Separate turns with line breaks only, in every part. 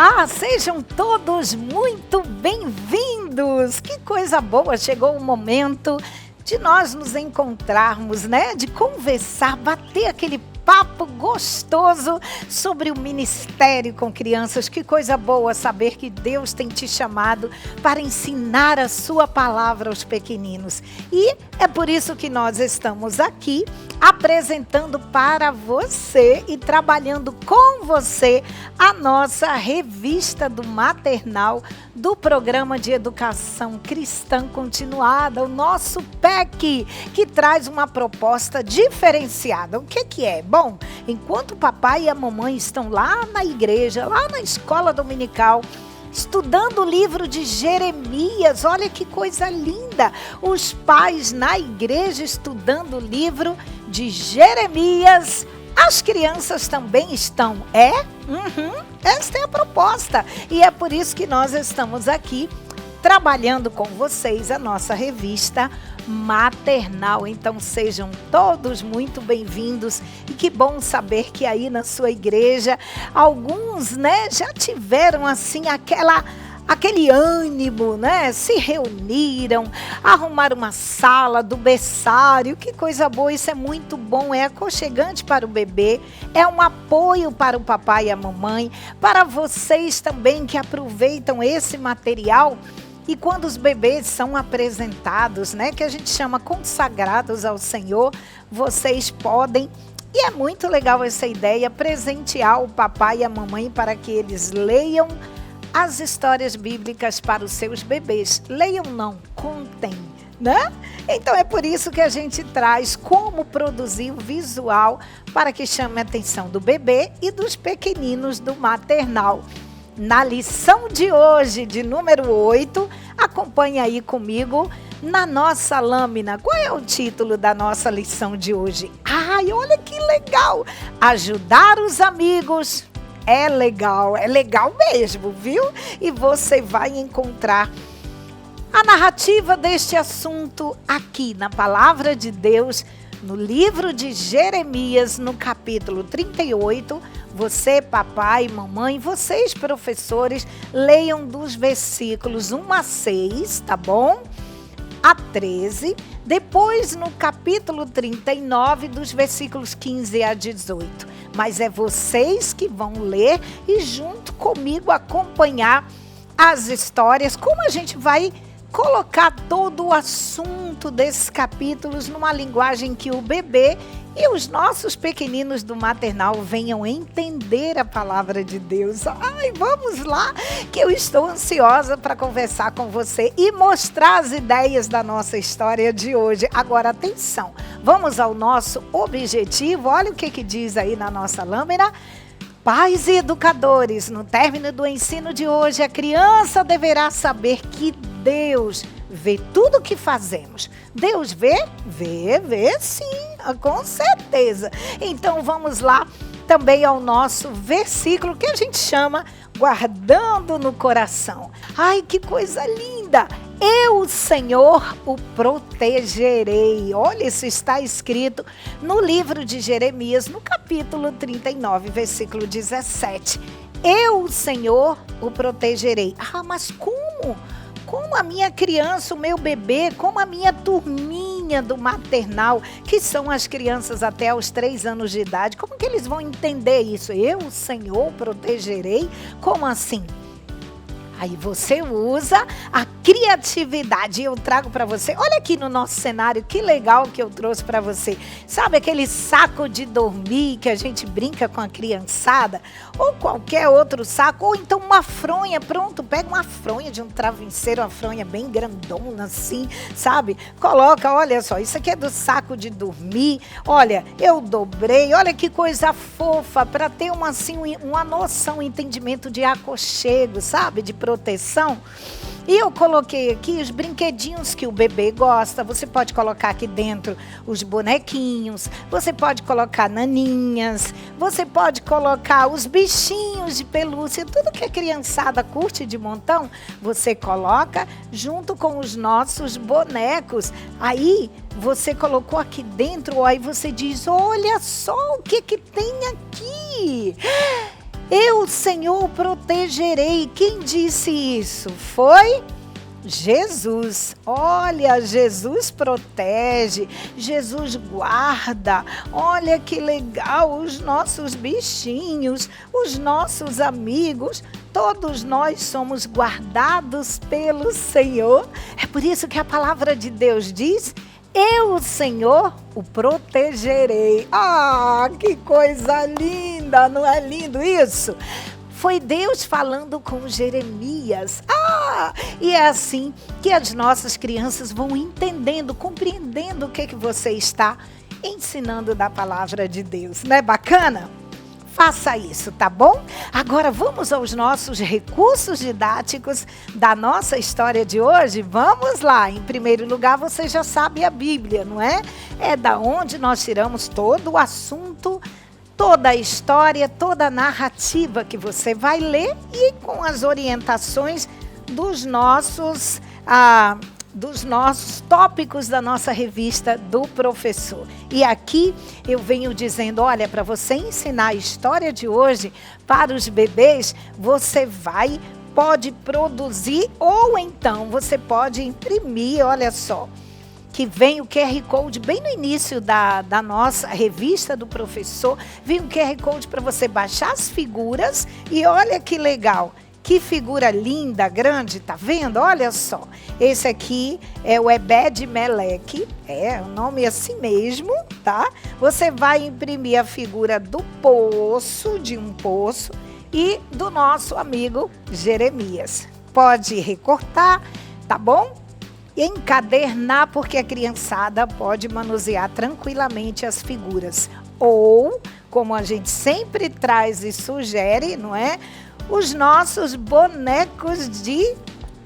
Olá, sejam todos muito bem-vindos! Que coisa boa, chegou o momento de nós nos encontrarmos, né? De conversar, bater aquele papo gostoso sobre o ministério com crianças. Que coisa boa saber que Deus tem te chamado para ensinar a sua palavra aos pequeninos. E é por isso que nós estamos aqui apresentando para você e trabalhando com você a nossa revista do maternal do Programa de Educação Cristã Continuada, o nosso PEC, que traz uma proposta diferenciada. O que é? Bom, enquanto o papai e a mamãe estão lá na igreja, lá na escola dominical, estudando o livro de Jeremias, olha que coisa linda! Os pais na igreja estudando o livro de Jeremias, as crianças também estão, esta é a proposta. E é por isso que nós estamos aqui trabalhando com vocês a nossa revista maternal. Então sejam todos muito bem-vindos e que bom saber que aí na sua igreja alguns, né, já tiveram assim aquele ânimo, né? Se reuniram, arrumaram uma sala do berçário. Que coisa boa, isso é muito bom, é aconchegante para o bebê, é um apoio para o papai e a mamãe, para vocês também que aproveitam esse material. E quando os bebês são apresentados, né, que a gente chama consagrados ao Senhor, vocês podem, e é muito legal essa ideia, presentear o papai e a mamãe para que eles leiam as histórias bíblicas para os seus bebês. Leiam não, contem, né? Então é por isso que a gente traz como produzir o visual para que chame a atenção do bebê e dos pequeninos do maternal. Na lição de hoje, de número 8, acompanhe aí comigo na nossa lâmina. Qual é o título da nossa lição de hoje? Ai, olha que legal! Ajudar os amigos é legal mesmo, viu? E você vai encontrar a narrativa deste assunto aqui na Palavra de Deus, no livro de Jeremias, no capítulo 38, você, papai, mamãe, vocês, professores, leiam dos versículos 1 a 6, tá bom? A 13, depois no capítulo 39, dos versículos 15 a 18. Mas é vocês que vão ler e junto comigo acompanhar as histórias, como a gente vai colocar todo o assunto desses capítulos numa linguagem que o bebê e os nossos pequeninos do maternal venham entender a palavra de Deus. Ai, vamos lá, que eu estou ansiosa para conversar com você e mostrar as ideias da nossa história de hoje. Agora, atenção, vamos ao nosso objetivo. Olha o que diz aí na nossa lâmina. Pais e educadores, no término do ensino de hoje, a criança deverá saber que Deus vê tudo o que fazemos. Deus vê? Vê sim, com certeza. Então vamos lá também ao nosso versículo que a gente chama guardando no coração. Ai, que coisa linda! Eu, Senhor, o protegerei. Olha, isso está escrito no livro de Jeremias, no capítulo 39, versículo 17. Eu, Senhor, o protegerei. Ah, mas como? Como a minha criança, o meu bebê, como a minha turminha do maternal, que são as crianças até os 3 anos de idade, como que eles vão entender isso? Eu, Senhor, protegerei? Como assim? Aí você usa a criatividade. Eu trago para você, olha aqui no nosso cenário, que legal que eu trouxe para você. Sabe aquele saco de dormir que a gente brinca com a criançada? Ou qualquer outro saco, ou então uma fronha, pronto, pega uma fronha de um travesseiro, uma fronha bem grandona assim, sabe? Coloca, olha só, isso aqui é do saco de dormir. Olha, eu dobrei, olha que coisa fofa, para ter uma noção, um entendimento de aconchego, sabe? De proteção. E eu coloquei aqui os brinquedinhos que o bebê gosta. Você pode colocar aqui dentro os bonequinhos, você pode colocar naninhas, você pode colocar os bichinhos de pelúcia, tudo que a criançada curte de montão, você coloca junto com os nossos bonecos. Aí você colocou aqui dentro, aí você diz, olha só o que tem aqui. Eu, Senhor, o protegerei. Quem disse isso? Foi Jesus. Olha, Jesus protege, Jesus guarda. Olha que legal, os nossos bichinhos, os nossos amigos, todos nós somos guardados pelo Senhor. É por isso que a palavra de Deus diz: eu, Senhor, o protegerei. Ah, que coisa linda, não é lindo isso? Foi Deus falando com Jeremias. E é assim que as nossas crianças vão entendendo, compreendendo o que você está ensinando da palavra de Deus. Não é bacana? Faça isso, tá bom? Agora vamos aos nossos recursos didáticos da nossa história de hoje. Vamos lá. Em primeiro lugar, você já sabe a Bíblia, não é? É da onde nós tiramos todo o assunto, toda a história, toda a narrativa que você vai ler e com as orientações dos nossos tópicos da nossa revista do professor. E aqui eu venho dizendo, olha, para você ensinar a história de hoje para os bebês, você pode produzir ou então você pode imprimir, olha só, que vem o QR Code bem no início da nossa revista do professor, vem um QR Code para você baixar as figuras e olha que legal, que figura linda, grande, tá vendo? Olha só, esse aqui é o Ebed-Meleque, é o nome assim mesmo, tá? Você vai imprimir a figura do poço, de um poço e do nosso amigo Jeremias. Pode recortar, tá bom? Encadernar, porque a criançada pode manusear tranquilamente as figuras. Ou, como a gente sempre traz e sugere, não é? Os nossos bonecos de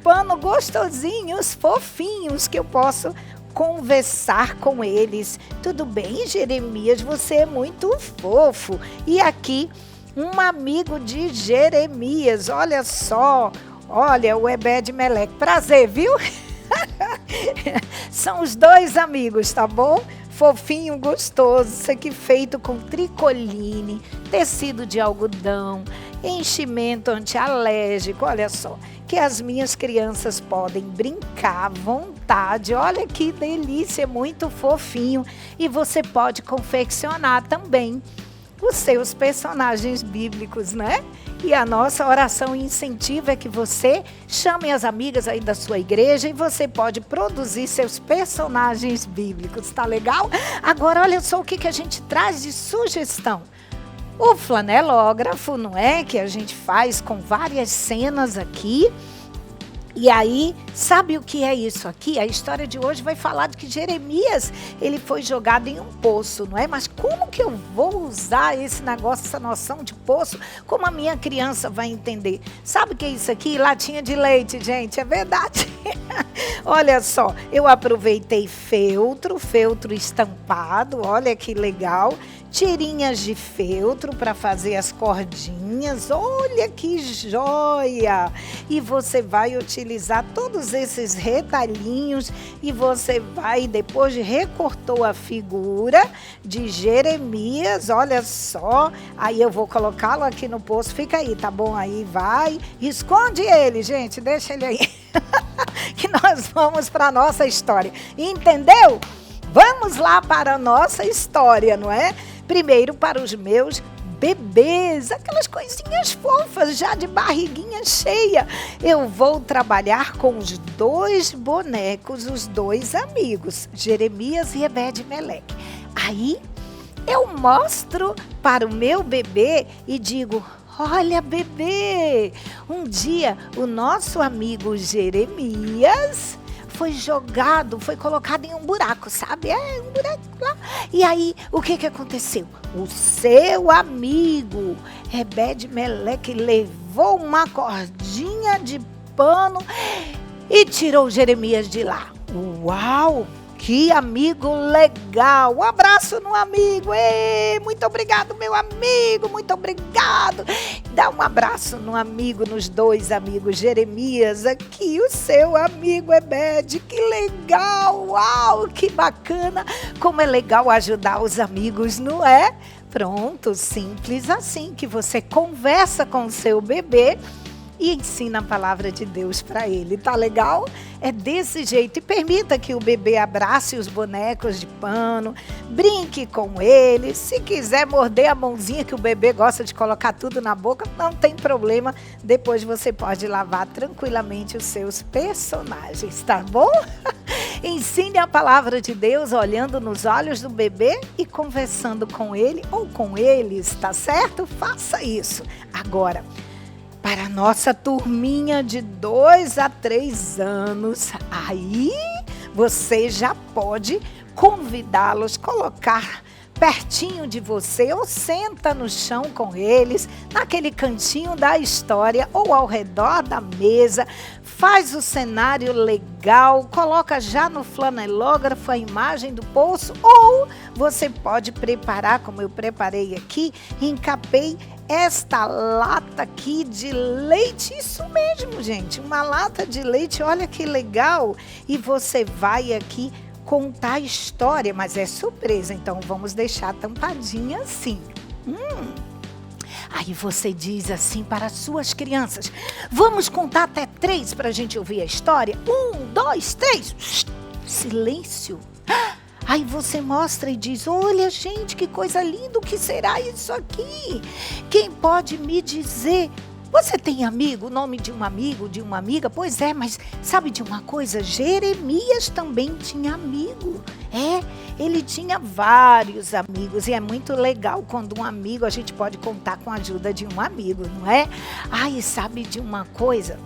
pano gostosinhos, fofinhos, que eu posso conversar com eles. Tudo bem, Jeremias, você é muito fofo. E aqui, um amigo de Jeremias, olha só, olha o Ebed-Meleque. Prazer, viu? São os dois amigos, tá bom? Fofinho, gostoso, isso aqui feito com tricoline, tecido de algodão, enchimento antialérgico, olha só, que as minhas crianças podem brincar à vontade, olha que delícia, muito fofinho. E você pode confeccionar também os seus personagens bíblicos, né? E a nossa oração e incentivo é que você chame as amigas aí da sua igreja e você pode produzir seus personagens bíblicos, tá legal? Agora olha só o que a gente traz de sugestão. O flanelógrafo, não é? Que a gente faz com várias cenas aqui. E aí, sabe o que é isso aqui? A história de hoje vai falar de que Jeremias, ele foi jogado em um poço, não é? Mas como que eu vou usar esse negócio, essa noção de poço? Como a minha criança vai entender? Sabe o que é isso aqui? Latinha de leite, gente, é verdade. Olha só, eu aproveitei feltro estampado, olha que legal. Tirinhas de feltro para fazer as cordinhas, olha que joia! E você vai utilizar todos esses retalhinhos e você vai, depois de recortou a figura de Jeremias, olha só, aí eu vou colocá-lo aqui no poço, fica aí, tá bom? Aí vai, esconde ele, gente, deixa ele aí, que nós vamos para a nossa história, entendeu? Vamos lá para a nossa história, não é? Primeiro para os meus bebês, aquelas coisinhas fofas, já de barriguinha cheia. Eu vou trabalhar com os dois bonecos, os dois amigos, Jeremias e Ebed-Meleque. Aí eu mostro para o meu bebê e digo: olha, bebê, um dia o nosso amigo Jeremias foi colocado em um buraco, sabe? Um buraco lá. E aí, o que aconteceu? O seu amigo Ebed-Meleque levou uma cordinha de pano e tirou Jeremias de lá. Uau! Que amigo legal! Um abraço no amigo! Ei, muito obrigado, meu amigo! Muito obrigado! Dá um abraço no amigo, nos dois amigos. Jeremias, aqui o seu amigo Ebed. Que legal! Uau, que bacana! Como é legal ajudar os amigos, não é? pronto, simples assim, que você conversa com o seu bebê e ensina a palavra de Deus para ele. Tá legal? É desse jeito. E permita que o bebê abrace os bonecos de pano, brinque com eles. Se quiser morder a mãozinha, que o bebê gosta de colocar tudo na boca, não tem problema. Depois você pode lavar tranquilamente os seus personagens, tá bom? Ensine a palavra de Deus olhando nos olhos do bebê e conversando com ele ou com eles, tá certo? Faça isso. Agora, para a nossa turminha de 2 a 3 anos, aí você já pode convidá-los, colocar pertinho de você ou senta no chão com eles, naquele cantinho da história ou ao redor da mesa, faz o cenário legal, coloca já no flanelógrafo a imagem do poço ou você pode preparar, como eu preparei aqui, encapei esta lata aqui de leite, isso mesmo, gente, uma lata de leite, olha que legal, e você vai aqui contar a história, mas é surpresa, então vamos deixar tampadinha assim. Aí você diz assim para as suas crianças, vamos contar até 3 para a gente ouvir a história? 1, 2, 3, silêncio. Aí você mostra e diz, olha gente, que coisa linda, o que será isso aqui? Quem pode me dizer? Você tem amigo, o nome de um amigo, de uma amiga? Pois é, mas sabe de uma coisa? Jeremias também tinha amigo. Ele tinha vários amigos e é muito legal quando um amigo, a gente pode contar com a ajuda de um amigo, não é? E sabe de uma coisa?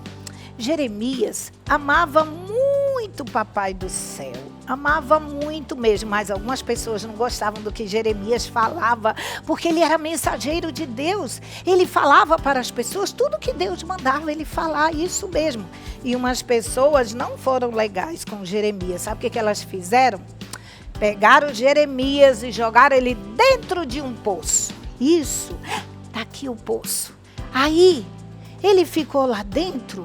Jeremias amava muito o Papai do Céu, amava muito mesmo, mas algumas pessoas não gostavam do que Jeremias falava, porque ele era mensageiro de Deus, ele falava para as pessoas tudo que Deus mandava ele falar, isso mesmo. E umas pessoas não foram legais com Jeremias, sabe o que elas fizeram? Pegaram Jeremias e jogaram ele dentro de um poço. Isso, tá aqui o poço. Aí, ele ficou lá dentro.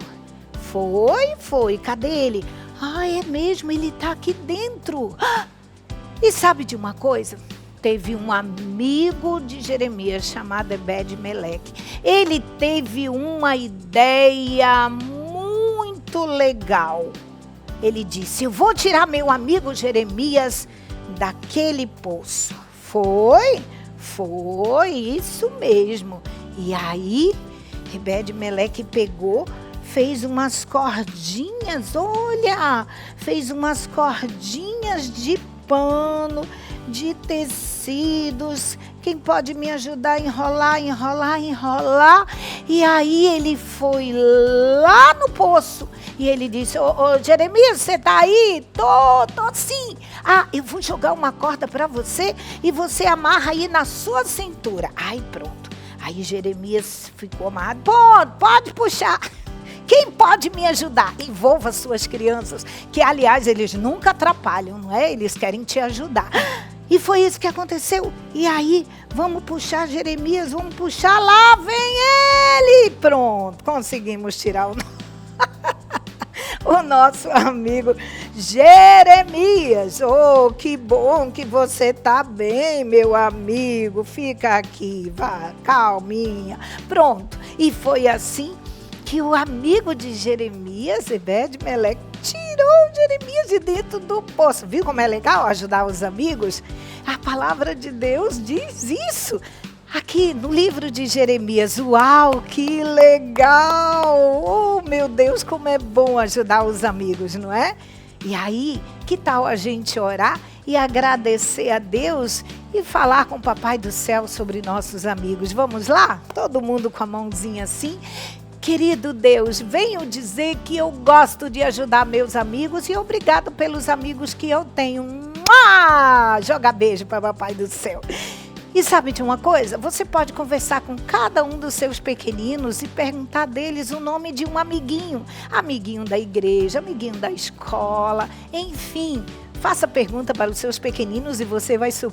Foi, cadê ele? É mesmo, ele tá aqui dentro. E sabe de uma coisa? Teve um amigo de Jeremias chamado Ebed-Meleque. Ele teve uma ideia muito legal. Ele disse, eu vou tirar meu amigo Jeremias daquele poço. Foi, isso mesmo. E aí, Ebed-Meleque pegou, fez umas cordinhas, olha, fez umas cordinhas de pano, de tecidos. Quem pode me ajudar a enrolar? E aí ele foi lá no poço e ele disse, ô Jeremias, você tá aí? Tô sim. Eu vou jogar uma corda para você e você amarra aí na sua cintura. Pronto. Aí Jeremias ficou amarrado. Pode puxar. Quem pode me ajudar? Envolva suas crianças, que aliás eles nunca atrapalham, não é? Eles querem te ajudar. E foi isso que aconteceu. E aí, vamos puxar Jeremias, vamos puxar lá, vem ele! Pronto, conseguimos tirar o nosso amigo Jeremias. Que bom que você tá bem, meu amigo. Fica aqui, vá, calminha. Pronto, e foi assim que o amigo de Jeremias, Ebed-Meleque, tirou Jeremias de dentro do poço. Viu como é legal ajudar os amigos? A palavra de Deus diz isso. Aqui no livro de Jeremias. Uau, que legal! Meu Deus, como é bom ajudar os amigos, não é? E aí, que tal a gente orar e agradecer a Deus e falar com o Papai do Céu sobre nossos amigos? Vamos lá? Todo mundo com a mãozinha assim. Querido Deus, venho dizer que eu gosto de ajudar meus amigos e obrigado pelos amigos que eu tenho. Joga beijo para o Papai do Céu. E sabe de uma coisa? Você pode conversar com cada um dos seus pequeninos e perguntar deles o nome de um amiguinho. Amiguinho da igreja, amiguinho da escola, enfim. Faça pergunta para os seus pequeninos e você vai se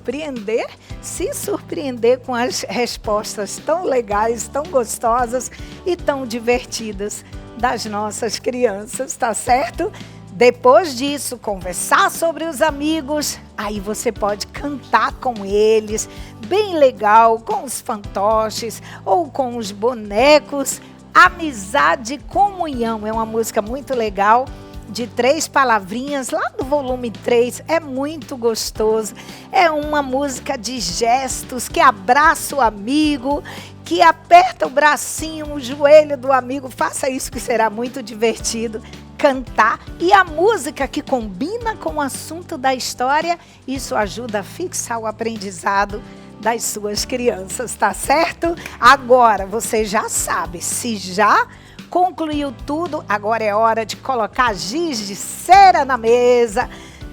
surpreender com as respostas tão legais, tão gostosas e tão divertidas das nossas crianças, tá certo? Depois disso, conversar sobre os amigos, aí você pode cantar com eles, bem legal, com os fantoches ou com os bonecos. Amizade e Comunhão é uma música muito legal, de 3 palavrinhas, lá do volume 3, é muito gostoso. É uma música de gestos, que abraça o amigo, que aperta o bracinho, o joelho do amigo. Faça isso que será muito divertido. Cantar, e a música que combina com o assunto da história, isso ajuda a fixar o aprendizado das suas crianças, tá certo? Agora, você já sabe, se já concluiu tudo, agora é hora de colocar giz de cera na mesa,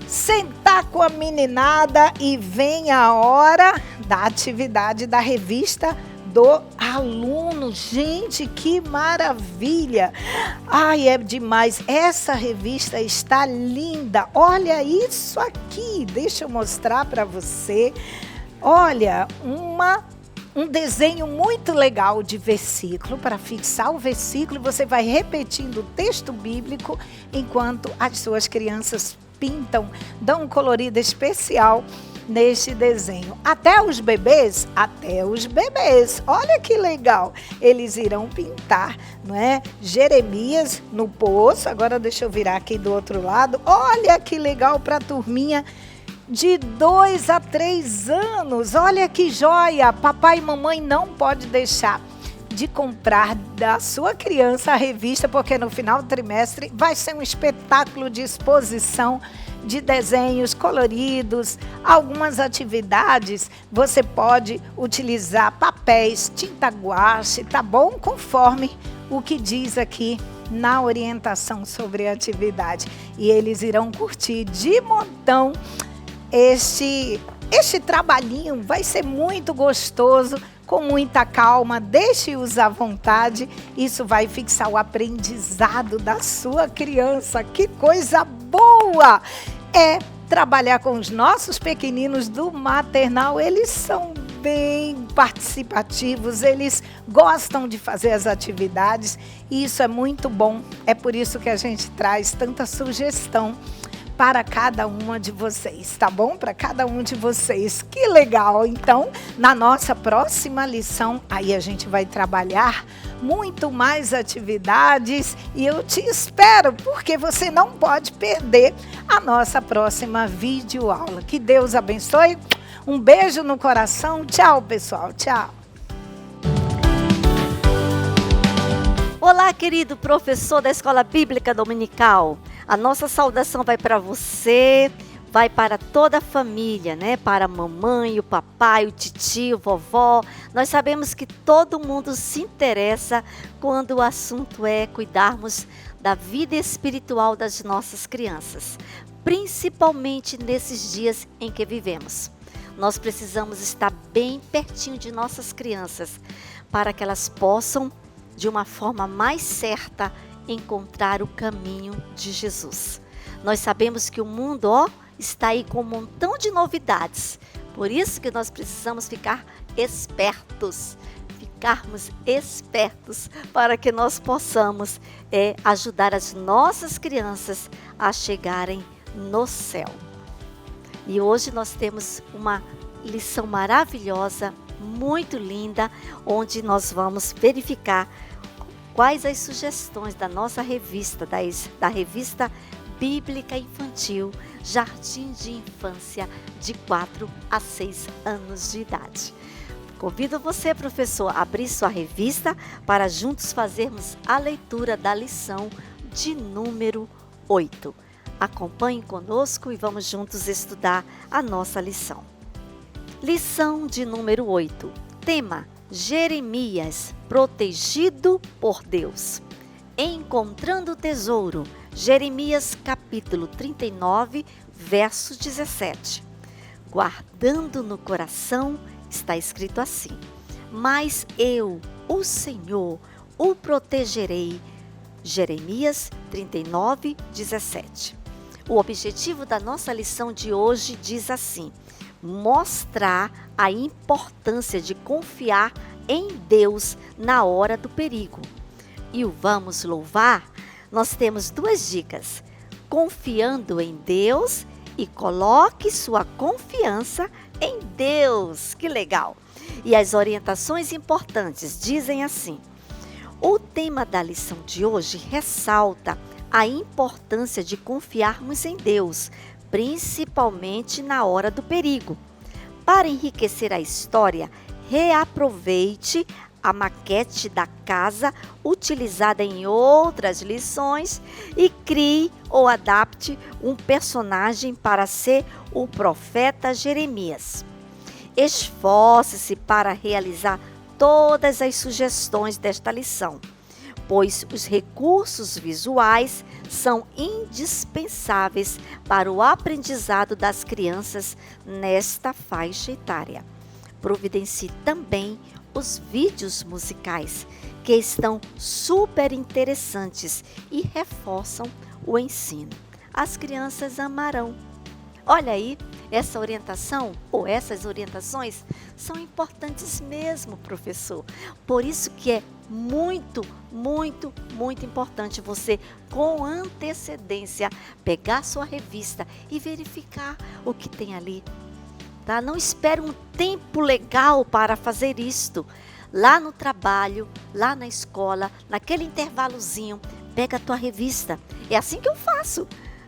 sentar com a meninada e vem a hora da atividade da revista do aluno. Gente, que maravilha! Ai, é demais. Essa revista está linda. Olha isso aqui. Deixa eu mostrar para você. Olha, um desenho muito legal de versículo. Para fixar o versículo, você vai repetindo o texto bíblico enquanto as suas crianças pintam, dão um colorido especial neste desenho. Até os bebês, olha que legal, eles irão pintar, não é? Jeremias no poço. Agora deixa eu virar aqui do outro lado. Olha que legal para a turminha de 2 a 3 anos. Olha que joia! Papai e mamãe não pode deixar de comprar da sua criança a revista, porque no final do trimestre vai ser um espetáculo de exposição de desenhos coloridos, algumas atividades. Você pode utilizar papéis, tinta guache, tá bom? Conforme o que diz aqui na orientação sobre a atividade. E eles irão curtir de montão este trabalhinho. Vai ser muito gostoso, com muita calma, deixe-os à vontade. Isso vai fixar o aprendizado da sua criança. Que coisa boa! É trabalhar com os nossos pequeninos do maternal. Eles são bem participativos, eles gostam de fazer as atividades e isso é muito bom. É por isso que a gente traz tanta sugestão para cada uma de vocês, tá bom? Para cada um de vocês. Que legal! Então, na nossa próxima lição, aí a gente vai trabalhar muito mais atividades e eu te espero, porque você não pode perder a nossa próxima videoaula. Que Deus abençoe. Um beijo no coração. Tchau, pessoal. Tchau.
Olá, querido professor da Escola Bíblica Dominical. A nossa saudação vai para você, vai para toda a família, né? Para a mamãe, o papai, o titio, vovó. Nós sabemos que todo mundo se interessa quando o assunto é cuidarmos da vida espiritual das nossas crianças, principalmente nesses dias em que vivemos. Nós precisamos estar bem pertinho de nossas crianças para que elas possam, de uma forma mais certa, encontrar o caminho de Jesus. Nós sabemos que o mundo, está aí com um montão de novidades. Por isso que nós precisamos ficarmos espertos para que nós possamos ajudar as nossas crianças a chegarem no céu. E hoje nós temos uma lição maravilhosa, muito linda, onde nós vamos verificar quais as sugestões da nossa revista, da revista Bíblica Infantil, Jardim de Infância, de 4 a 6 anos de idade. Convido você, professor, a abrir sua revista para juntos fazermos a leitura da lição de número 8. Acompanhe conosco e vamos juntos estudar a nossa lição. Lição de número 8. Tema: Jeremias, protegido por Deus. Encontrando o tesouro. Jeremias capítulo 39, verso 17. Guardando no coração, está escrito assim: mas eu, o Senhor, o protegerei. Jeremias 39, 17. O objetivo da nossa lição de hoje diz assim: mostrar a importância de confiar em Deus na hora do perigo. E o vamos louvar, nós temos 2 dicas. confiando em Deus e coloque sua confiança em Deus. Que legal! E as orientações importantes dizem assim: o tema da lição de hoje ressalta a importância de confiarmos em Deus, principalmente na hora do perigo. Para enriquecer a história, reaproveite a maquete da casa utilizada em outras lições e crie ou adapte um personagem para ser o profeta Jeremias. Esforce-se para realizar todas as sugestões desta lição, pois os recursos visuais são indispensáveis para o aprendizado das crianças nesta faixa etária. Providencie também os vídeos musicais, que estão super interessantes e reforçam o ensino. As crianças amarão. Olha aí, essa orientação ou essas orientações são importantes mesmo, professor. Por isso que é muito importante você, com antecedência, pegar sua revista e verificar o que tem ali. Tá? Não espere um tempo legal para fazer isto. Lá no trabalho, lá na escola, naquele intervalozinho, pega a tua revista. É assim que eu faço.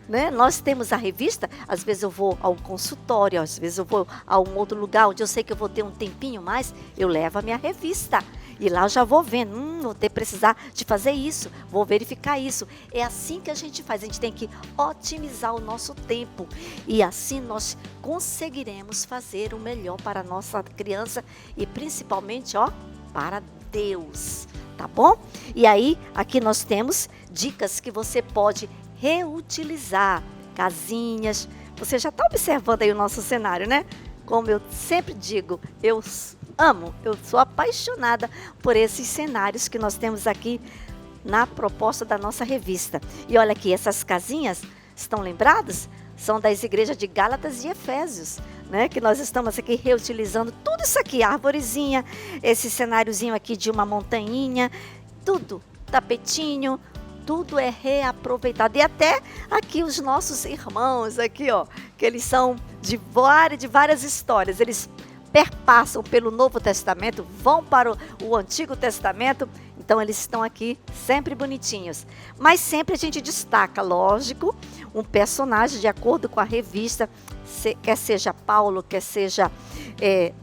Né? Nós temos a revista, às vezes eu vou ao consultório, às vezes eu vou a um outro lugar onde eu sei que eu vou ter um tempinho mais, eu levo a minha revista. E lá eu já vou vendo, vou ter precisar de fazer isso, vou verificar isso. É assim que a gente faz, a gente tem que otimizar o nosso tempo. E assim nós conseguiremos fazer o melhor para a nossa criança e principalmente, para Deus, tá bom? E aí, aqui nós temos dicas que você pode reutilizar, casinhas. Você já está observando aí o nosso cenário, né? Como eu sempre digo, eu sou apaixonada por esses cenários que nós temos aqui na proposta da nossa revista. E olha aqui, essas casinhas, estão lembradas? São das igrejas de Gálatas e Efésios, né? Que nós estamos aqui reutilizando tudo isso aqui, arvorezinha, esse cenáriozinho aqui de uma montanhinha, tudo, tapetinho, tudo é reaproveitado. E até aqui os nossos irmãos aqui, que eles são de várias histórias, eles perpassam pelo Novo Testamento, vão para o Antigo Testamento, então eles estão aqui sempre bonitinhos. Mas sempre a gente destaca, lógico, um personagem de acordo com a revista, quer seja Paulo, quer seja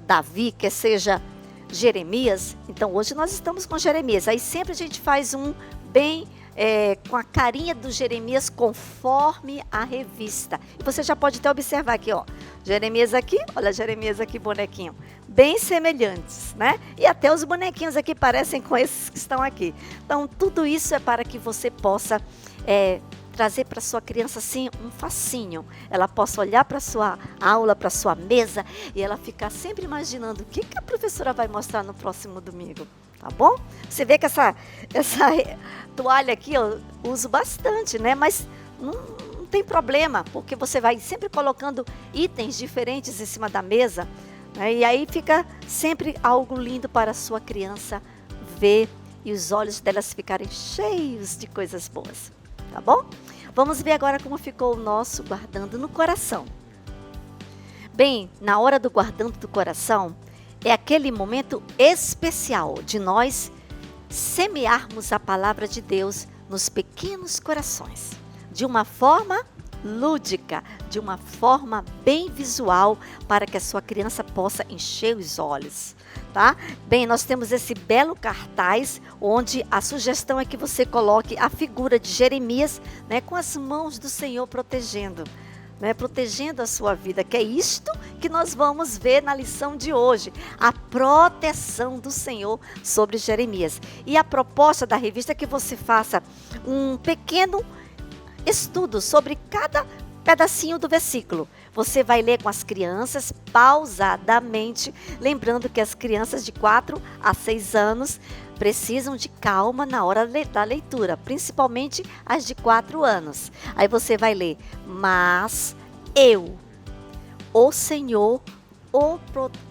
Davi, quer seja Jeremias. Então hoje nós estamos com Jeremias, aí sempre a gente faz um bem com a carinha do Jeremias conforme a revista. E você já pode até observar aqui, Jeremias aqui, olha Jeremias aqui, bonequinho. Bem semelhantes, né? E até os bonequinhos aqui parecem com esses que estão aqui. Então, tudo isso é para que você possa trazer para sua criança, assim, um fascínio. Ela possa olhar para sua aula, para sua mesa, e ela ficar sempre imaginando o que a professora vai mostrar no próximo domingo. Tá bom? Você vê que essa toalha aqui eu uso bastante, né? Mas não tem problema, porque você vai sempre colocando itens diferentes em cima da mesa, né? E aí fica sempre algo lindo para a sua criança ver e os olhos delas ficarem cheios de coisas boas. Tá bom? Vamos ver agora como ficou o nosso guardando no coração. Bem, na hora do guardando do coração, é aquele momento especial de nós semearmos a palavra de Deus nos pequenos corações, de uma forma lúdica, de uma forma bem visual, para que a sua criança possa encher os olhos, tá? Bem, nós temos esse belo cartaz, onde a sugestão é que você coloque a figura de Jeremias, né, com as mãos do Senhor protegendo. Protegendo a sua vida, que é isto que nós vamos ver na lição de hoje, a proteção do Senhor sobre Jeremias. E a proposta da revista é que você faça um pequeno estudo sobre cada pedacinho do versículo. Você vai ler com as crianças pausadamente, lembrando que as crianças de 4 a 6 anos precisam de calma na hora da leitura, principalmente as de 4 anos. Aí você vai ler: mas eu, o Senhor, o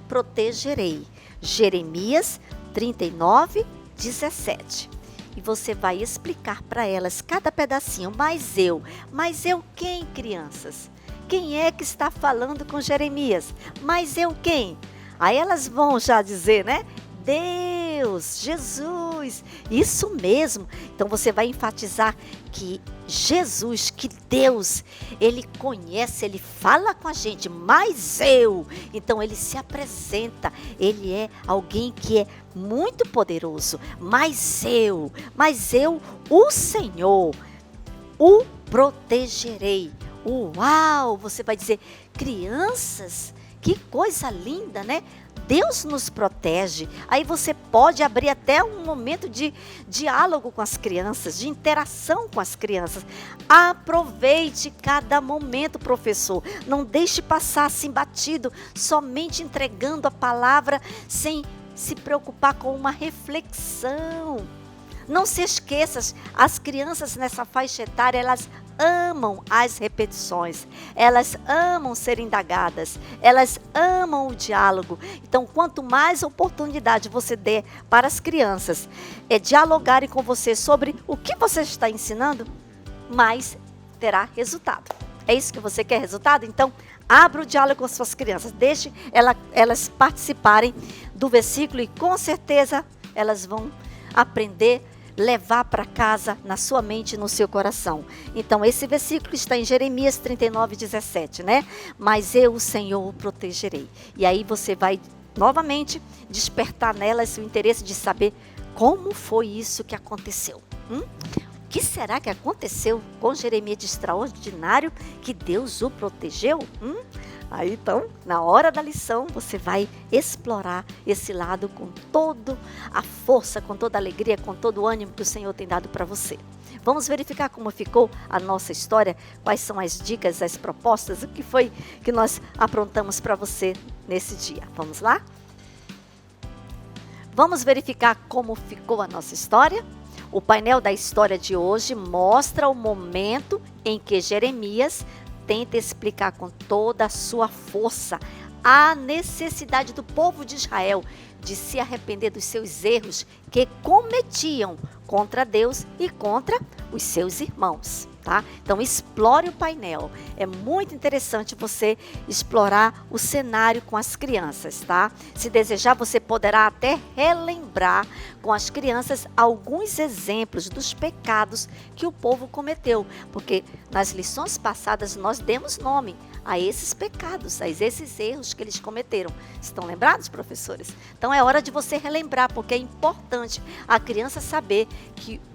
protegerei. Jeremias 39, 17. e você vai explicar para elas cada pedacinho. Mas eu quem, crianças? Quem é que está falando com Jeremias? Mas eu quem? Aí elas vão já dizer, né? Deus, Jesus, isso mesmo. Então você vai enfatizar que Jesus, que Deus, Ele conhece, Ele fala com a gente, mas eu. Então Ele se apresenta, Ele é alguém que é muito poderoso, mas eu, o Senhor, o protegerei. Uau, você vai dizer, crianças, que coisa linda, né? Deus nos protege. Aí você pode abrir até um momento de diálogo com as crianças, de interação com as crianças. Aproveite cada momento, professor. Não deixe passar assim batido, somente entregando a palavra sem se preocupar com uma reflexão. Não se esqueça, as crianças nessa faixa etária, elas amam as repetições, elas amam ser indagadas, elas amam o diálogo. Então, quanto mais oportunidade você der para as crianças dialogarem com você sobre o que você está ensinando, mais terá resultado. É isso que você quer, resultado? Então, abra o diálogo com as suas crianças, deixe elas participarem do versículo e com certeza elas vão aprender, levar para casa, na sua mente e no seu coração. Então, esse versículo está em Jeremias 39:17, né? Mas eu, o Senhor, o protegerei. E aí você vai, novamente, despertar nelas o interesse de saber como foi isso que aconteceu. O que será que aconteceu com Jeremias de extraordinário que Deus o protegeu? Aí então, na hora da lição, você vai explorar esse lado com toda a força, com toda a alegria, com todo o ânimo que o Senhor tem dado para você. Vamos verificar como ficou a nossa história, quais são as dicas, as propostas, o que foi que nós aprontamos para você nesse dia. Vamos lá? Vamos verificar como ficou a nossa história? O painel da história de hoje mostra o momento em que Jeremias tenta explicar com toda a sua força a necessidade do povo de Israel de se arrepender dos seus erros que cometiam contra Deus e contra os seus irmãos, tá? Então, explore o painel. É muito interessante você explorar o cenário com as crianças, tá? Se desejar, você poderá até relembrar com as crianças alguns exemplos dos pecados que o povo cometeu, porque nas lições passadas nós demos nome a esses pecados, a esses erros que eles cometeram. Estão lembrados, professores? Então é hora de você relembrar, porque é importante a criança saber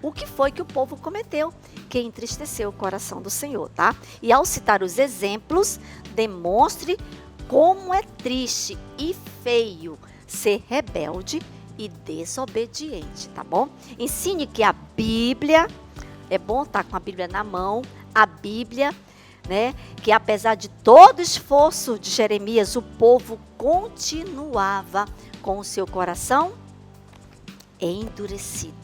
o que foi que o povo cometeu, que entristeceu o coração do Senhor, tá? E ao citar os exemplos, demonstre como é triste e feio ser rebelde e desobediente, tá bom? Ensine que a Bíblia, é bom estar com a Bíblia na mão, a Bíblia, né, que apesar de todo o esforço de Jeremias, o povo continuava com o seu coração endurecido.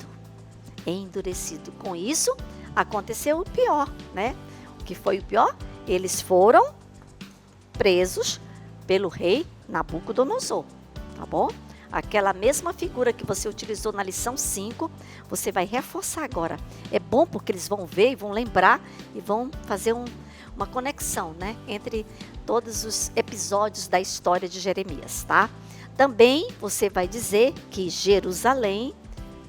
Com isso, aconteceu o pior, né? O que foi o pior? Eles foram presos pelo rei Nabucodonosor, tá bom? Aquela mesma figura que você utilizou na lição 5, você vai reforçar agora. É bom porque eles vão ver e vão lembrar e vão fazer uma conexão, né, entre todos os episódios da história de Jeremias, tá? Também você vai dizer que Jerusalém,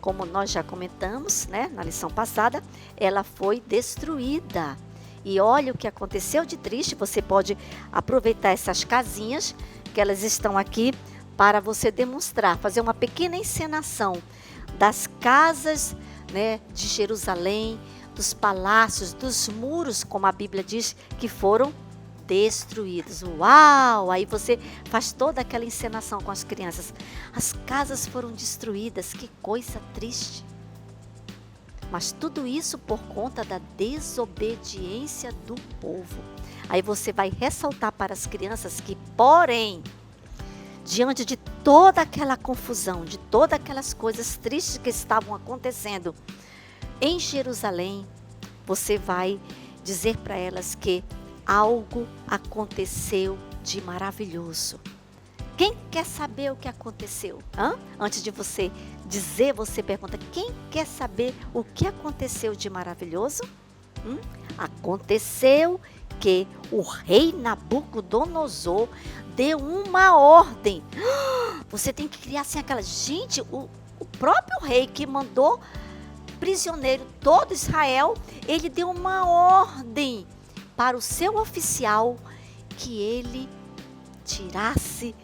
como nós já comentamos, né, na lição passada, ela foi destruída. E olha o que aconteceu de triste. Você pode aproveitar essas casinhas, que elas estão aqui, para você demonstrar, fazer uma pequena encenação das casas, né, de Jerusalém, dos palácios, dos muros, como a Bíblia diz, que foram destruídos. Uau! Aí você faz toda aquela encenação com as crianças. As casas foram destruídas, que coisa triste. Mas tudo isso por conta da desobediência do povo. Aí você vai ressaltar para as crianças que, porém, diante de toda aquela confusão, de todas aquelas coisas tristes que estavam acontecendo em Jerusalém, você vai dizer para elas que algo aconteceu de maravilhoso. Quem quer saber o que aconteceu? Antes de você dizer, você pergunta, quem quer saber o que aconteceu de maravilhoso? Aconteceu que o rei Nabucodonosor deu uma ordem. Você tem que criar assim aquela... Gente, o próprio rei que mandou prisioneiro todo Israel, ele deu uma ordem para o seu oficial que ele tirasse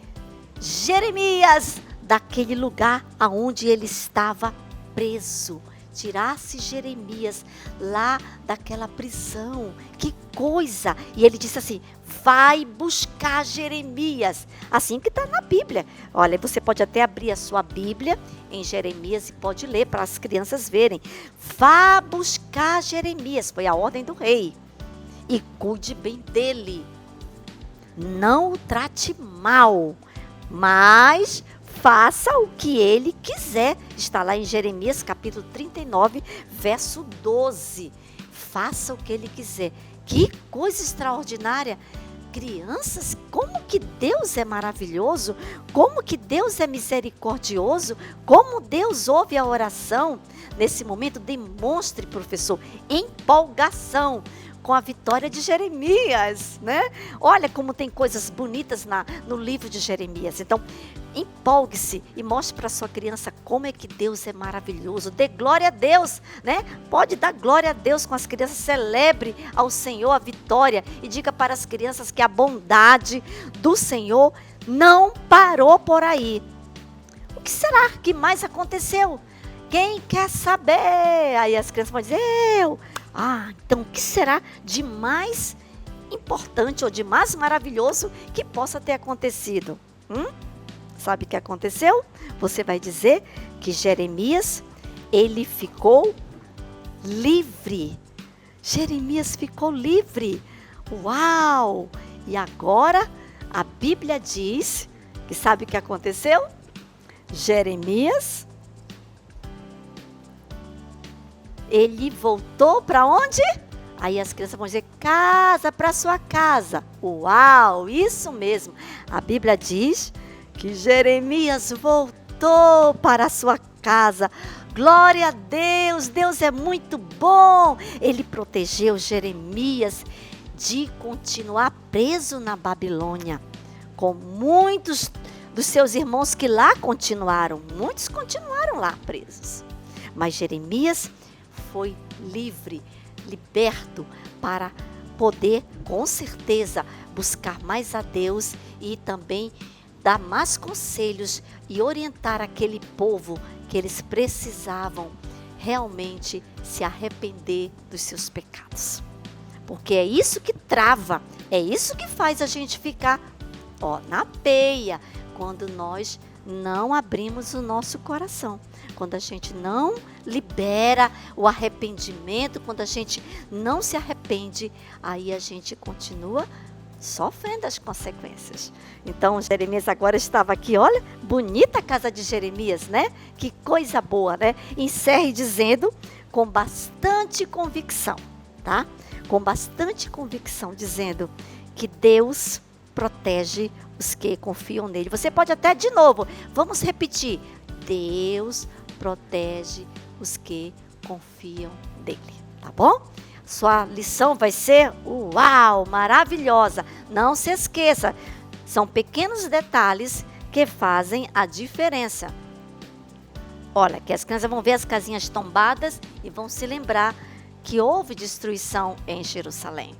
Jeremias daquele lugar aonde ele estava preso. Tirasse Jeremias lá daquela prisão. Que coisa! E ele disse assim, vai buscar Jeremias. Assim que está na Bíblia. Olha, você pode até abrir a sua Bíblia em Jeremias e pode ler para as crianças verem. Vá buscar Jeremias, foi a ordem do rei. E cuide bem dele. Não o trate mal, mas faça o que ele quiser. Está lá em Jeremias capítulo 39, verso 12. Faça o que ele quiser. Que coisa extraordinária. Crianças, como que Deus é maravilhoso, como que Deus é misericordioso, como Deus ouve a oração. Nesse momento, demonstre, professor, empolgação com a vitória de Jeremias, né? Olha como tem coisas bonitas no livro de Jeremias. Então, empolgue-se e mostre para sua criança como é que Deus é maravilhoso. Dê glória a Deus, né? Pode dar glória a Deus com as crianças. Celebre ao Senhor a vitória e diga para as crianças que a bondade do Senhor não parou por aí. O que será que mais aconteceu? Quem quer saber? Aí as crianças vão dizer, eu. Então o que será de mais importante ou de mais maravilhoso que possa ter acontecido? Sabe o que aconteceu? Você vai dizer que Jeremias, ele ficou livre. Jeremias ficou livre. Uau! E agora a Bíblia diz que sabe o que aconteceu? Jeremias, ele voltou para onde? Aí as crianças vão dizer, casa, para sua casa. Uau, isso mesmo. A Bíblia diz que Jeremias voltou para a sua casa. Glória a Deus, Deus é muito bom. Ele protegeu Jeremias de continuar preso na Babilônia, com muitos dos seus irmãos que lá continuaram. Muitos continuaram lá presos. Mas Jeremias foi livre, liberto para poder, com certeza, buscar mais a Deus e também dar mais conselhos e orientar aquele povo que eles precisavam realmente se arrepender dos seus pecados. Porque é isso que trava, é isso que faz a gente ficar na peia, quando nós não abrimos o nosso coração, quando a gente não libera o arrependimento, quando a gente não se arrepende, aí a gente continua sofrendo as consequências. Então, Jeremias agora estava aqui, olha, bonita a casa de Jeremias, né? Que coisa boa, né? Encerre dizendo com bastante convicção, tá? Com bastante convicção, dizendo que Deus protege os que confiam nele. Você pode até de novo, vamos repetir. Deus protege os que confiam nele, tá bom? Sua lição vai ser, uau, maravilhosa. Não se esqueça, são pequenos detalhes que fazem a diferença. Olha, que as crianças vão ver as casinhas tombadas e vão se lembrar que houve destruição em Jerusalém,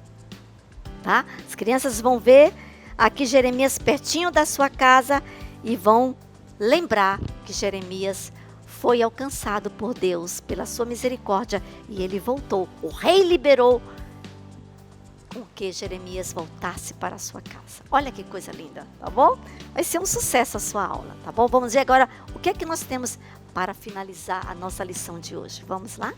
tá? As crianças vão ver aqui Jeremias pertinho da sua casa e vão lembrar que Jeremias foi alcançado por Deus pela sua misericórdia e ele voltou. O rei liberou com que Jeremias voltasse para a sua casa. Olha que coisa linda, tá bom? Vai ser um sucesso a sua aula, tá bom? Vamos ver agora o que é que nós temos para finalizar a nossa lição de hoje. Vamos lá?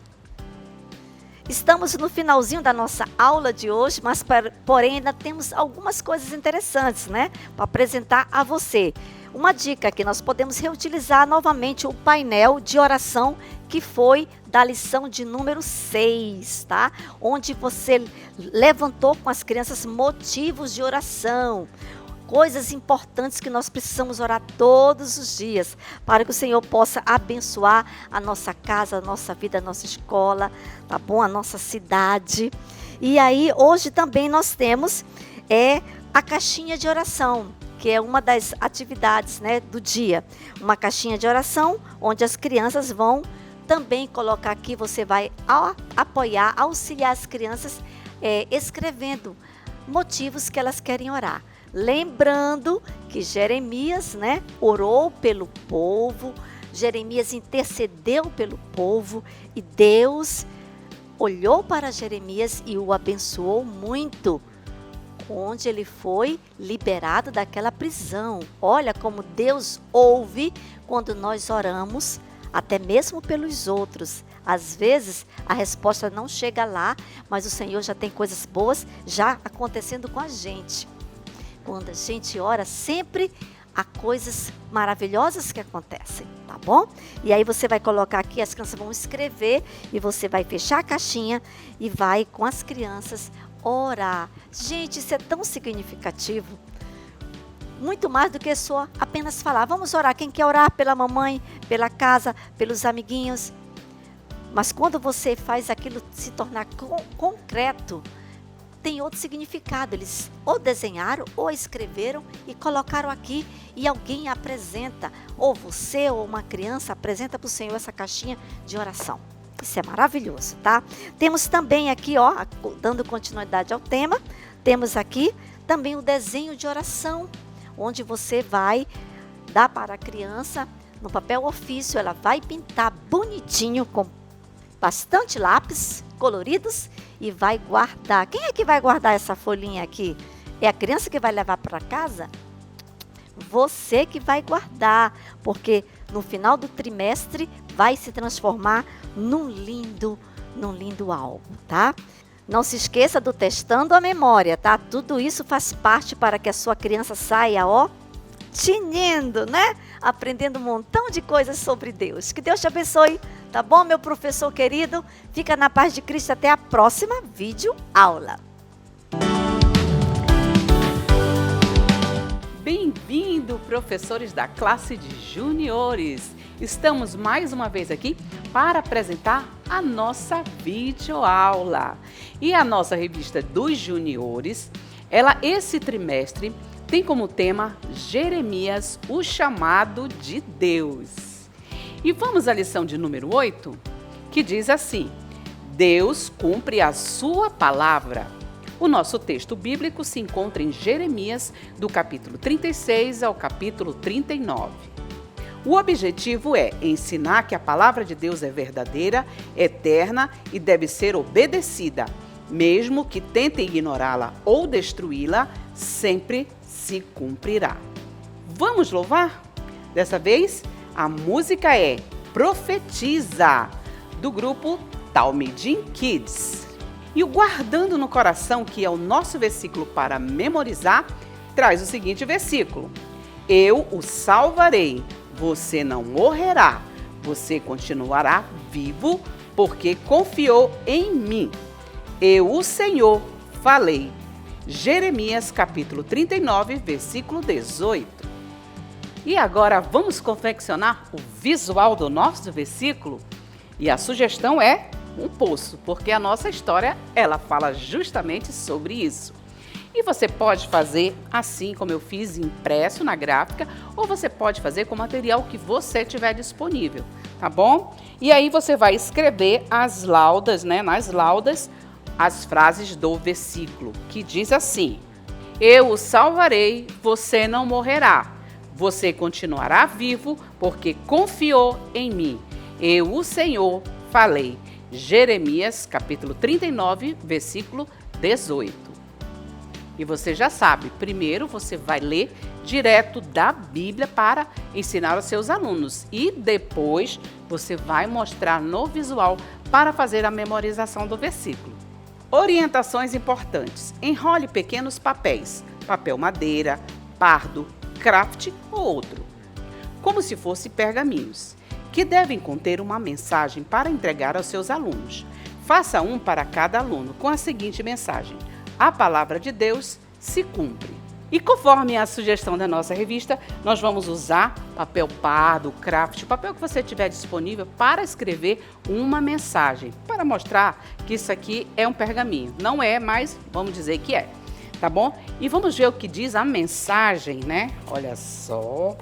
Estamos no finalzinho da nossa aula de hoje, mas porém ainda temos algumas coisas interessantes, né? Para apresentar a você. Uma dica que nós podemos reutilizar novamente o painel de oração que foi da lição de número 6, tá? Onde você levantou com as crianças motivos de oração. coisas importantes que nós precisamos orar todos os dias, para que o Senhor possa abençoar a nossa casa, a nossa vida, a nossa escola, tá bom? A nossa cidade. E aí, hoje também nós temos a caixinha de oração, que é uma das atividades, né, do dia. Uma caixinha de oração, onde as crianças vão também colocar aqui, você vai apoiar, auxiliar as crianças escrevendo motivos que elas querem orar. Lembrando que Jeremias, né, orou pelo povo, Jeremias intercedeu pelo povo e Deus olhou para Jeremias e o abençoou muito, onde ele foi liberado daquela prisão. Olha como Deus ouve quando nós oramos, até mesmo pelos outros. Às vezes a resposta não chega lá, mas o Senhor já tem coisas boas já acontecendo com a gente. Quando a gente ora, sempre há coisas maravilhosas que acontecem, tá bom? E aí você vai colocar aqui, as crianças vão escrever e você vai fechar a caixinha e vai com as crianças orar. Gente, isso é tão significativo. Muito mais do que só apenas falar. Vamos orar. Quem quer orar pela mamãe, pela casa, pelos amiguinhos? Mas quando você faz aquilo se tornar concreto, tem outro significado. Eles ou desenharam ou escreveram e colocaram aqui e alguém apresenta, ou você ou uma criança apresenta para o Senhor essa caixinha de oração. Isso é maravilhoso, tá? Temos também aqui, ó, dando continuidade ao tema, temos aqui também o desenho de oração, onde você vai dar para a criança, no papel ofício, ela vai pintar bonitinho com bastante lápis coloridos e vai guardar. Quem é que vai guardar essa folhinha aqui? É a criança que vai levar para casa? Você que vai guardar, porque no final do trimestre vai se transformar num lindo álbum, tá? Não se esqueça do testando a memória, tá? Tudo isso faz parte para que a sua criança saia, ó, tinindo, né? Aprendendo um montão de coisas sobre Deus. Que Deus te abençoe, tá bom, meu professor querido? Fica na paz de Cristo, até a próxima vídeo aula.
Bem-vindo, professores da classe de juniores! Estamos mais uma vez aqui para apresentar a nossa videoaula. E a nossa revista dos juniores, ela esse trimestre tem como tema Jeremias, o chamado de Deus. E vamos à lição de número 8, que diz assim: Deus cumpre a sua palavra. O nosso texto bíblico se encontra em Jeremias, do capítulo 36 ao capítulo 39. O objetivo é ensinar que a palavra de Deus é verdadeira, eterna e deve ser obedecida, mesmo que tentem ignorá-la ou destruí-la, sempre se cumprirá. Vamos louvar? Dessa vez, a música é Profetiza, do grupo Talmidim Kids. E o Guardando no Coração, que é o nosso versículo para memorizar, traz o seguinte versículo: Eu o salvarei, você não morrerá, você continuará vivo, porque confiou em mim. Eu, o Senhor, falei. Jeremias, capítulo 39, versículo 18. E agora vamos confeccionar o visual do nosso versículo? E a sugestão é um poço, porque a nossa história, ela fala justamente sobre isso. E você pode fazer assim como eu fiz, impresso na gráfica, ou você pode fazer com o material que você tiver disponível, tá bom? E aí você vai escrever as laudas, né? Nas laudas, as frases do versículo, que diz assim: Eu o salvarei, você não morrerá. Você continuará vivo, porque confiou em mim. Eu, o Senhor, falei. Jeremias, capítulo 39, versículo 18. E você já sabe, primeiro você vai ler direto da Bíblia para ensinar aos seus alunos. E depois você vai mostrar no visual para fazer a memorização do versículo. Orientações importantes. Enrole pequenos papéis, papel madeira, pardo, craft ou outro, como se fossem pergaminhos, que devem conter uma mensagem para entregar aos seus alunos. Faça um para cada aluno com a seguinte mensagem: A palavra de Deus se cumpre. E conforme a sugestão da nossa revista, nós vamos usar papel pardo, craft, o papel que você tiver disponível para escrever uma mensagem, para mostrar que isso aqui é um pergaminho. Não é, mas vamos dizer que é, tá bom? E vamos ver o que diz a mensagem, né? Olha só.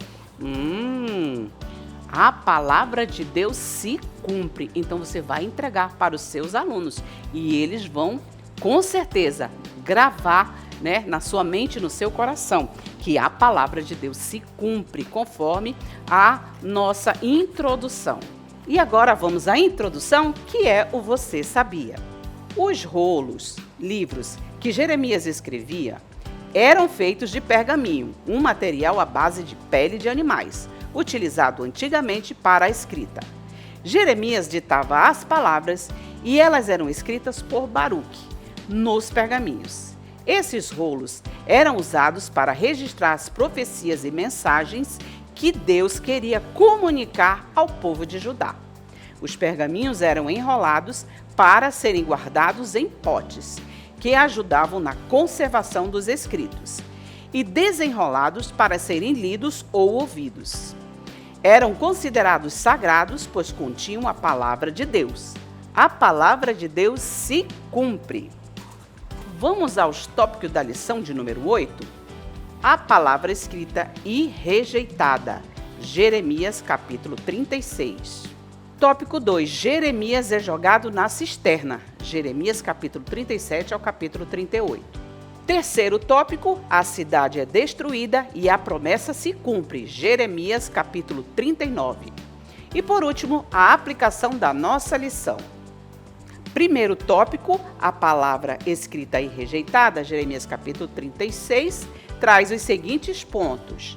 A palavra de Deus se cumpre. Então você vai entregar para os seus alunos e eles vão, com certeza, gravar, né, na sua mente, no seu coração, que a palavra de Deus se cumpre conforme a nossa introdução. E agora vamos à introdução, que é o Você Sabia. Os rolos, livros que Jeremias escrevia, eram feitos de pergaminho, um material à base de pele de animais, utilizado antigamente para a escrita. Jeremias ditava as palavras e elas eram escritas por Baruque nos pergaminhos. Esses rolos eram usados para registrar as profecias e mensagens que Deus queria comunicar ao povo de Judá. Os pergaminhos eram enrolados para serem guardados em potes, que ajudavam na conservação dos escritos, e desenrolados para serem lidos ou ouvidos. Eram considerados sagrados, pois continham a palavra de Deus. A palavra de Deus se cumpre. Vamos aos tópicos da lição de número 8? A palavra escrita e rejeitada. Jeremias capítulo 36. Tópico 2. Jeremias é jogado na cisterna. Jeremias capítulo 37 ao capítulo 38. Terceiro tópico. A cidade é destruída e a promessa se cumpre. Jeremias capítulo 39. E por último, a aplicação da nossa lição. Primeiro tópico, a palavra escrita e rejeitada, Jeremias capítulo 36, traz os seguintes pontos.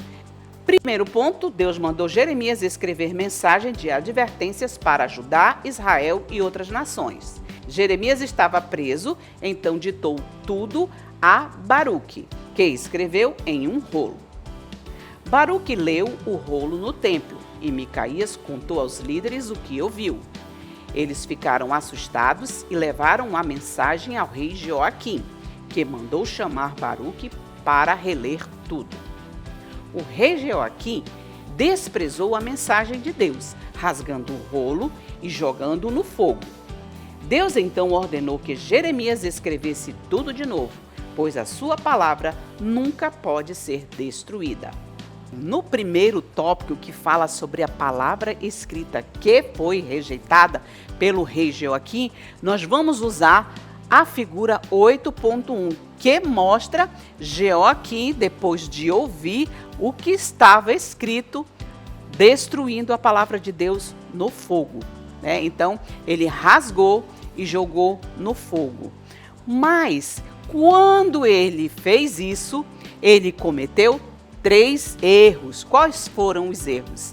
Primeiro ponto, Deus mandou Jeremias escrever mensagem de advertências para Judá, Israel e outras nações. Jeremias estava preso, então ditou tudo a Baruque, que escreveu em um rolo. Baruque leu o rolo no templo e Micaías contou aos líderes o que ouviu. Eles ficaram assustados e levaram a mensagem ao rei Joaquim, que mandou chamar Baruque para reler tudo. O rei Joaquim desprezou a mensagem de Deus, rasgando o rolo e jogando-o no fogo. Deus então ordenou que Jeremias escrevesse tudo de novo, pois a sua palavra nunca pode ser destruída. No primeiro tópico, que fala sobre a palavra escrita que foi rejeitada pelo rei Joaquim, nós vamos usar a figura 8.1, que mostra Joaquim, depois de ouvir o que estava escrito, destruindo a palavra de Deus no fogo, né? Então, ele rasgou e jogou no fogo. Mas, quando ele fez isso, ele cometeu 3 erros. Quais foram os erros?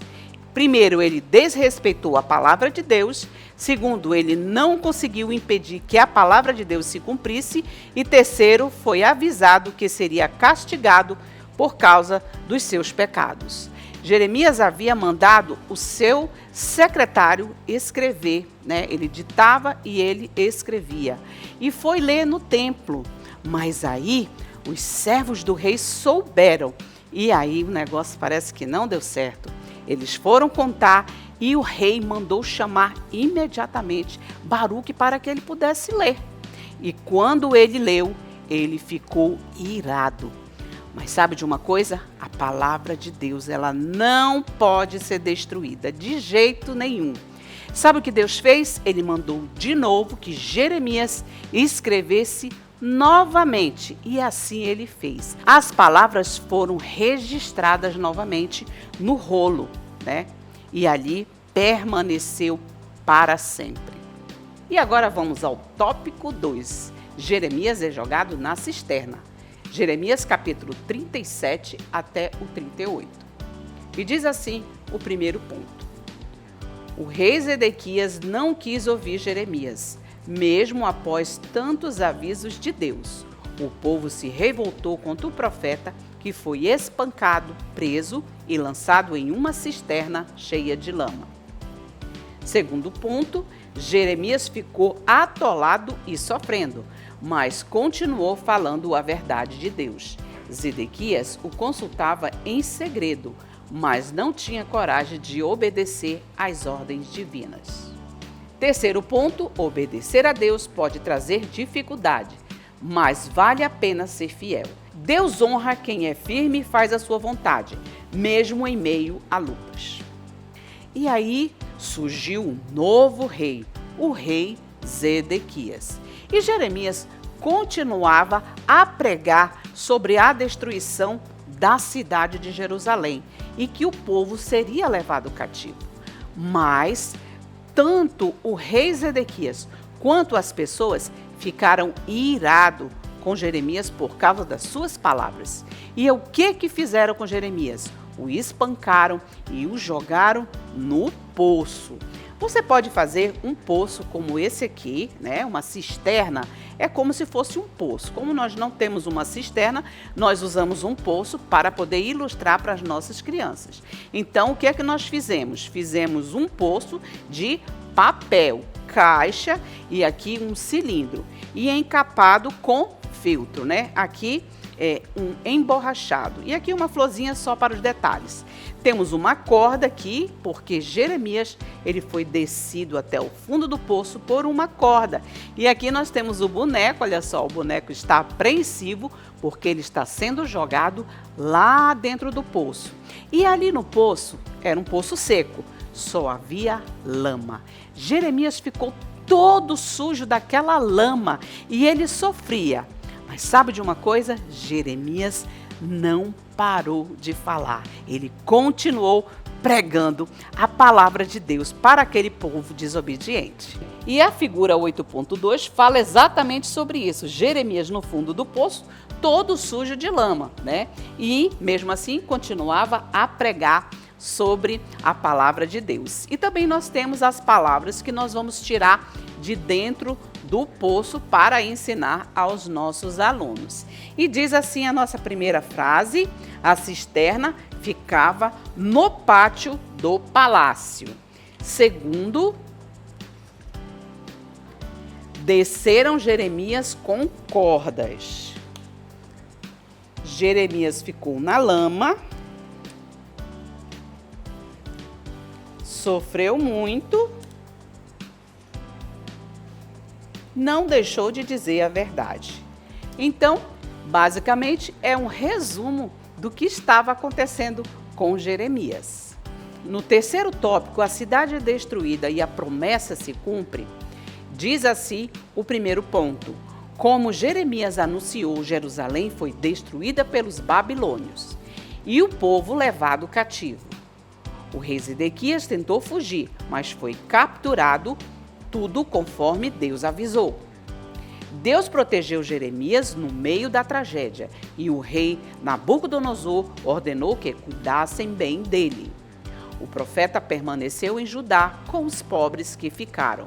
Primeiro, ele desrespeitou a palavra de Deus. Segundo, ele não conseguiu impedir que a palavra de Deus se cumprisse. E terceiro, foi avisado que seria castigado por causa dos seus pecados. Jeremias havia mandado o seu secretário escrever, né? Ele ditava e ele escrevia. E foi ler no templo. Mas aí, os servos do rei souberam. E aí o negócio parece que não deu certo. Eles foram contar e o rei mandou chamar imediatamente Baruque para que ele pudesse ler. E quando ele leu, ele ficou irado. Mas sabe de uma coisa? A palavra de Deus, ela não pode ser destruída de jeito nenhum. Sabe o que Deus fez? Ele mandou de novo que Jeremias escrevesse novamente, e assim ele fez. As palavras foram registradas novamente no rolo, né? E ali permaneceu para sempre. E agora vamos ao tópico 2. Jeremias é jogado na cisterna. Jeremias capítulo 37 até o 38. E diz assim o primeiro ponto. O rei Zedequias não quis ouvir Jeremias, mesmo após tantos avisos de Deus. O povo se revoltou contra o profeta, que foi espancado, preso e lançado em uma cisterna cheia de lama. Segundo ponto, Jeremias ficou atolado e sofrendo, mas continuou falando a verdade de Deus. Zedequias o consultava em segredo, mas não tinha coragem de obedecer às ordens divinas. Terceiro ponto, obedecer a Deus pode trazer dificuldade, mas vale a pena ser fiel. Deus honra quem é firme e faz a sua vontade, mesmo em meio a lutas. E aí surgiu um novo rei, o rei Zedequias. E Jeremias continuava a pregar sobre a destruição da cidade de Jerusalém e que o povo seria levado cativo. Mas tanto o rei Zedequias quanto as pessoas ficaram irados com Jeremias por causa das suas palavras. E o que fizeram com Jeremias? O espancaram e o jogaram no poço. Você pode fazer um poço como esse aqui, né? Uma cisterna, é como se fosse um poço. Como nós não temos uma cisterna, nós usamos um poço para poder ilustrar para as nossas crianças. Então, o que é que nós fizemos? Fizemos um poço de papel, caixa e aqui um cilindro e encapado com feltro, né? Aqui é um emborrachado e aqui uma florzinha só para os detalhes. Temos uma corda aqui, porque Jeremias ele foi descido até o fundo do poço por uma corda. E aqui nós temos o boneco, olha só, o boneco está apreensivo porque ele está sendo jogado lá dentro do poço. E ali no poço, era um poço seco, só havia lama. Jeremias ficou todo sujo daquela lama e ele sofria. Mas sabe de uma coisa? Jeremias não parou de falar. Ele continuou pregando a palavra de Deus para aquele povo desobediente. E a figura 8.2 fala exatamente sobre isso. Jeremias no fundo do poço, todo sujo de lama, né? E mesmo assim continuava a pregar sobre a palavra de Deus. E também nós temos as palavras que nós vamos tirar de dentro do poço para ensinar aos nossos alunos. E diz assim a nossa primeira frase: a cisterna ficava no pátio do palácio. Segundo, desceram Jeremias com cordas. Jeremias ficou na lama, sofreu muito, não deixou de dizer a verdade. Então, basicamente, é um resumo do que estava acontecendo com Jeremias. No terceiro tópico, a cidade é destruída e a promessa se cumpre, diz assim o primeiro ponto: como Jeremias anunciou, Jerusalém foi destruída pelos babilônios e o povo levado cativo. O rei Zedequias tentou fugir, mas foi capturado, tudo conforme Deus avisou. Deus protegeu Jeremias no meio da tragédia e o rei Nabucodonosor ordenou que cuidassem bem dele. O profeta permaneceu em Judá com os pobres que ficaram.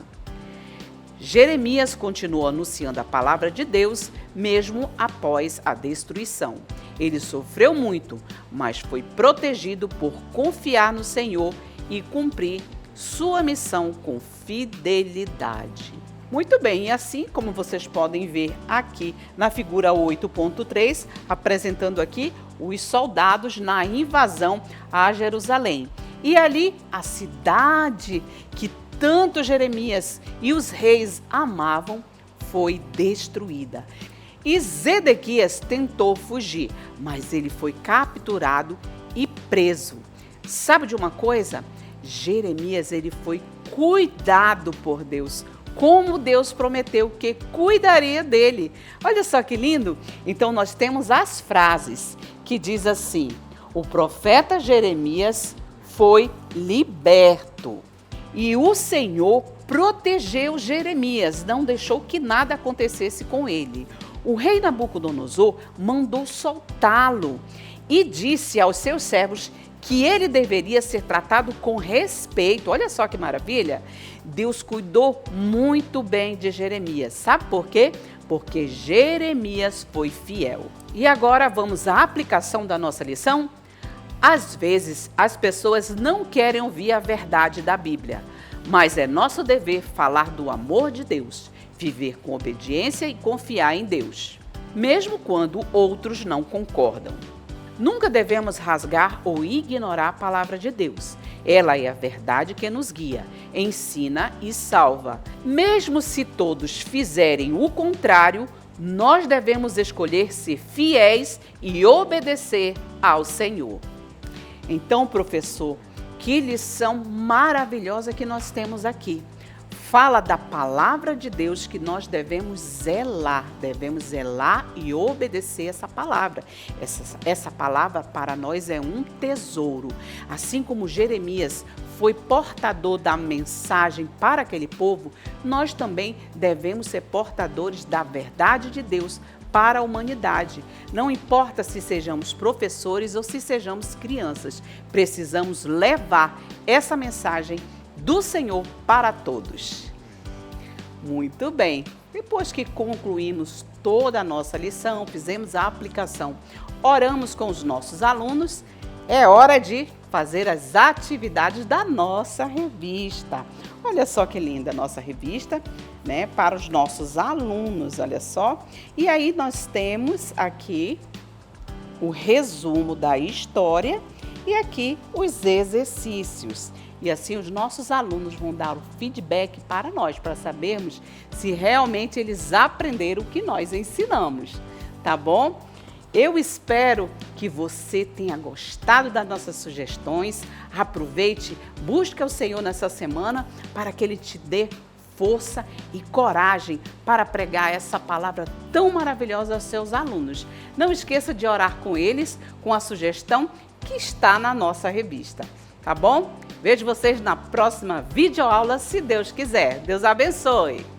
Jeremias continuou anunciando a palavra de Deus mesmo após a destruição. Ele sofreu muito, mas foi protegido por confiar no Senhor e cumprir sua missão com fidelidade. Muito bem, e assim como vocês podem ver aqui na figura 8.3, apresentando aqui os soldados na invasão a Jerusalém. E ali a cidade que tanto Jeremias e os reis amavam foi destruída. E Zedequias tentou fugir, mas ele foi capturado e preso. Sabe de uma coisa? Jeremias ele foi cuidado por Deus, como Deus prometeu que cuidaria dele. Olha só que lindo! Então nós temos as frases que diz assim: o profeta Jeremias foi liberto e o Senhor protegeu Jeremias, não deixou que nada acontecesse com ele. O rei Nabucodonosor mandou soltá-lo e disse aos seus servos que ele deveria ser tratado com respeito. Olha só que maravilha! Deus cuidou muito bem de Jeremias. Sabe por quê? Porque Jeremias foi fiel. E agora vamos à aplicação da nossa lição? Às vezes, as pessoas não querem ouvir a verdade da Bíblia, mas é nosso dever falar do amor de Deus, viver com obediência e confiar em Deus. mesmo quando outros não concordam. Nunca devemos rasgar ou ignorar a palavra de Deus. Ela é a verdade que nos guia, ensina e salva. Mesmo se todos fizerem o contrário, nós devemos escolher ser fiéis e obedecer ao Senhor. Então, professor, que lição maravilhosa que nós temos aqui. Fala da palavra de Deus que nós devemos zelar e obedecer essa palavra. Essa palavra para nós é um tesouro. Assim como Jeremias foi portador da mensagem para aquele povo, nós também devemos ser portadores da verdade de Deus para a humanidade. Não importa se sejamos professores ou se sejamos crianças, precisamos levar essa mensagem do Senhor para todos. Muito bem, depois que concluímos toda a nossa lição, fizemos a aplicação, oramos com os nossos alunos, é hora de fazer as atividades da nossa revista. Olha só que linda a nossa revista, né, para os nossos alunos, olha só. E aí nós temos aqui o resumo da história e aqui os exercícios. E assim os nossos alunos vão dar o feedback para nós, para sabermos se realmente eles aprenderam o que nós ensinamos, tá bom? Eu espero que você tenha gostado das nossas sugestões. Aproveite, busque o Senhor nessa semana para que Ele te dê força e coragem para pregar essa palavra tão maravilhosa aos seus alunos. Não esqueça de orar com eles, com a sugestão que está na nossa revista, tá bom? Vejo vocês na próxima videoaula, se Deus quiser. Deus abençoe!